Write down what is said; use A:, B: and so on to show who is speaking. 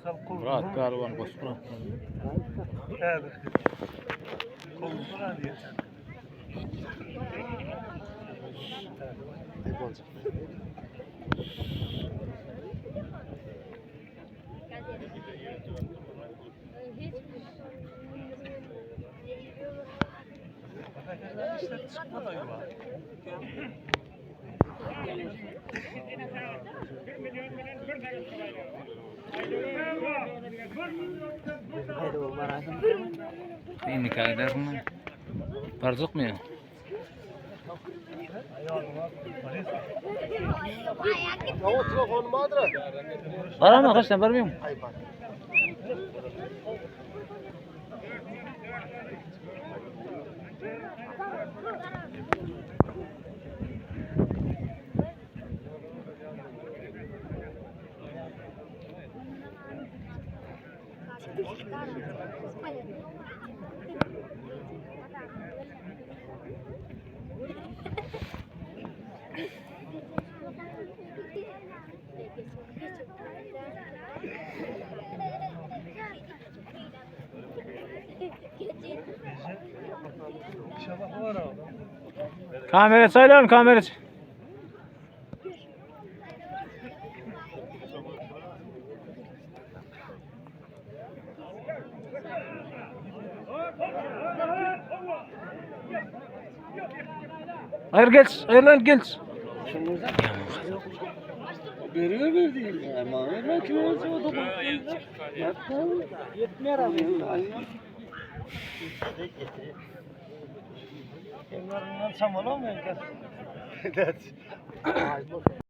A: Rahat karvan koşma.
B: Evet. Koltuğuna diye. İşte çıkmadı galiba.
A: İyi kadar mı? Barzuk mu ya? Var ama kaç tane var mı? Kamera sayılan kamera. Hayır geç, hayır lan geç.
B: Veriyor verdiğim. Ama vermem ki olsa o da. Yetmiyor abi. Kenarından çam olamıyor.